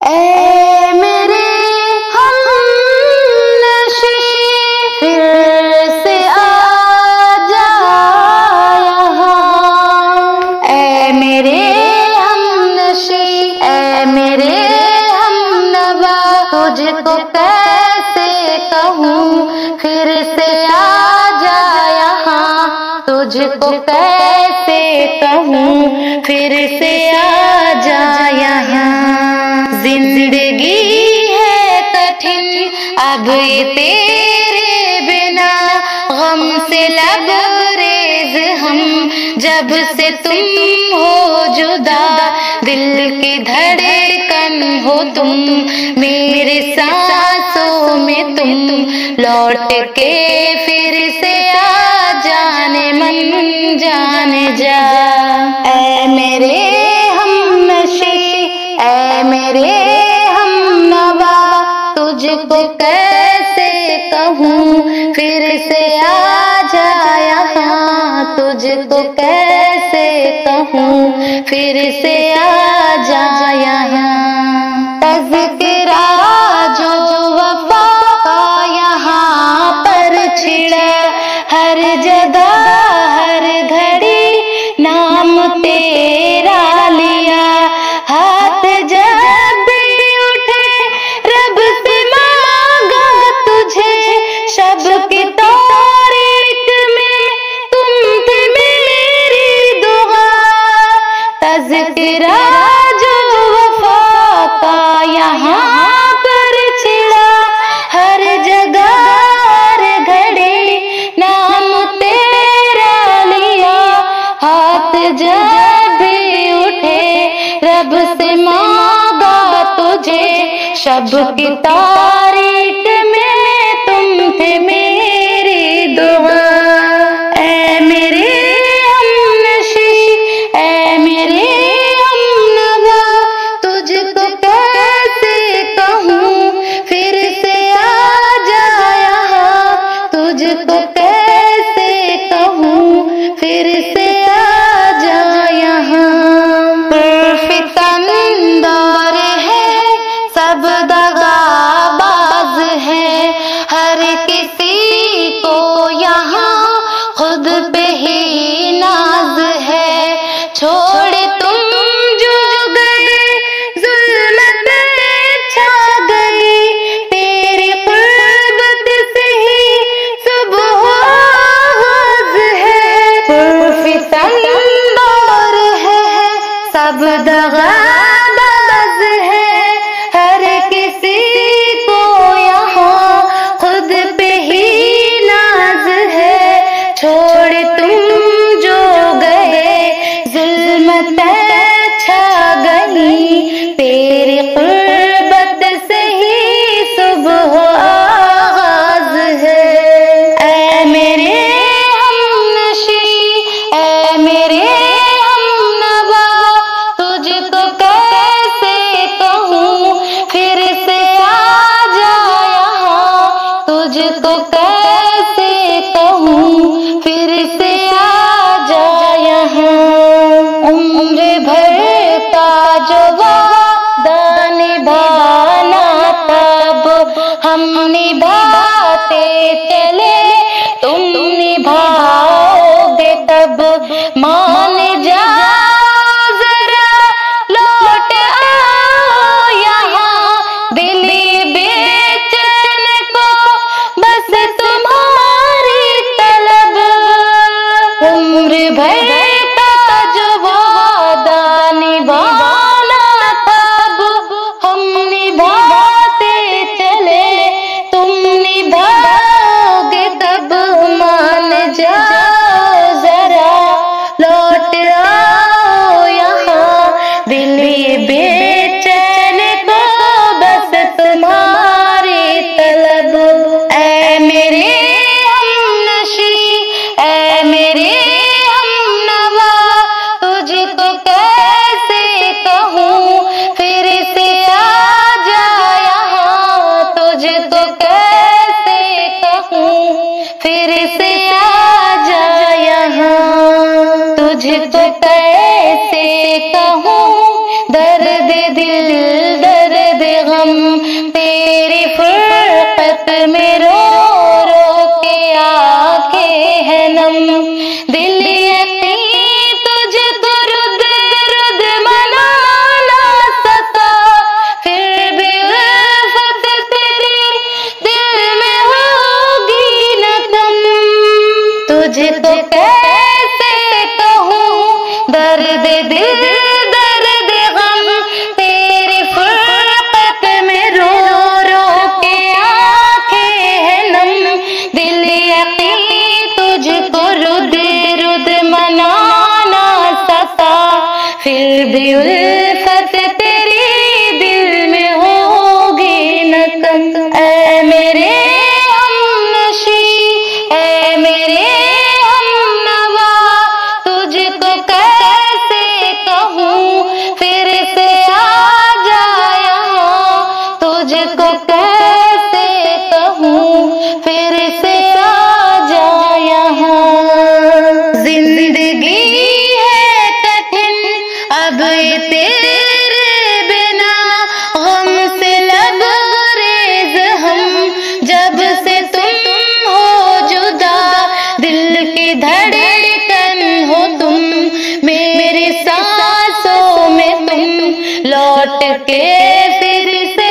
ऐ मेरे हमनशी फिर से आ जा यहाँ। ऐ मेरे हमनशी, ऐ मेरे हमनवा, तुझको कैसे कहूँ फिर से आ जा यहाँ। तुझको कैसे कहूँ फिर से आ जा यहाँ। जिंदगी है कठिन अब ये तेरे बिना, गम से लबरेज हम जब से तुम हो जुदा। दिल की धड़कन हो तुम, मेरे सांसों में तुम, लौट के फिर से आ जाने मन जाने जा। ऐ मेरे हमनशी, ऐ मेरे हमनवा, तुझको कैसे कहूँ फिर से आ जा यहाँ। तुझको कैसे कहूँ फिर से आ जा यहाँ। तज़किरा जो वफा का यहाँ पर छिड़ा, हर जगह हर घड़ी नाम तेरा लिया। हाथ जब भी उठे रब से मांगा तुझे, शब की तारीख में तुम थे मेरी दुआ। तज़किरा जो वफा का यहाँ पर छिड़ा, हर जगह हर घड़ी नाम तेरा लिया। हाथ जब भी उठे रब से मांगा तुझे, शब की तारीख में तुम थे मेरी दुआ। ऐ मेरे हमनशी, ऐ मेरे हमनवा, तुझको कैसे कहूँ फिर से आ जा यहाँ। तुझको कैसे कहूँ फिर से आ जा यहाँ। फितन दौर है सब दगाबाज है, हर किसी को यहाँ खुद पे ही नाज है। छोड़ तुम जो गए जुल्मत छा गई, तेरी कुर्बत से ही सुबह आगाज़ है। फितन दौर है सब दगाबाज है, हर किसी को यहाँ खुद पे ही नाज है। छोड़ तुम जो गए जुल्मत छा गई, तेरी कुर्बत से ही सुबह आगाज़ है। ऐ मेरे हमनशी, ऐ मेरे हमनवा, तुझको कैसे कहूँ फिर से आ जा यहाँ। तुझको कैसे कहूँ फिर से आ जा यहाँ। उम्र भर का जो वादा निभाना तब हम निभाते चले, तुम निभाओगे तब। मान जाओ जरा लौट आओ यहाँ, दिली बेचैन को बस तुम्हारी तलब। उम्र भर का जो वादा निभाना तब हम निभाते चले, तुम हम तेरी फुरकत में रो रो के आके है नम। दिल यकीन तुझको रुद रुद मना ना सका, फिर भी उल्फत तेरी दिल में होगी न कम। तुझको कैसे कहूँ दर्द दिल दर्द गम, तेरी फुरकत में रो रो के आंखें है नम। दिल यकीन तुझको रुद रुद मना ना सका, फिर भी उल्फत तेरी दिल में होगी न कम। ऐ मेरे हमनशी, ऐ मेरे हमनवा, तुझको कैसे कहूँ फिर से आ जा यहाँ। तुझको कैसे कहूँ फिर से आ जा यहाँ। जिंदगी है कठिन अब ये तेरे बिना, गम से लबरेज हम जब से तुम हो जुदा। दिल की धड़कन हो तुम, मेरी सांसों में तुम, लौट के फिर से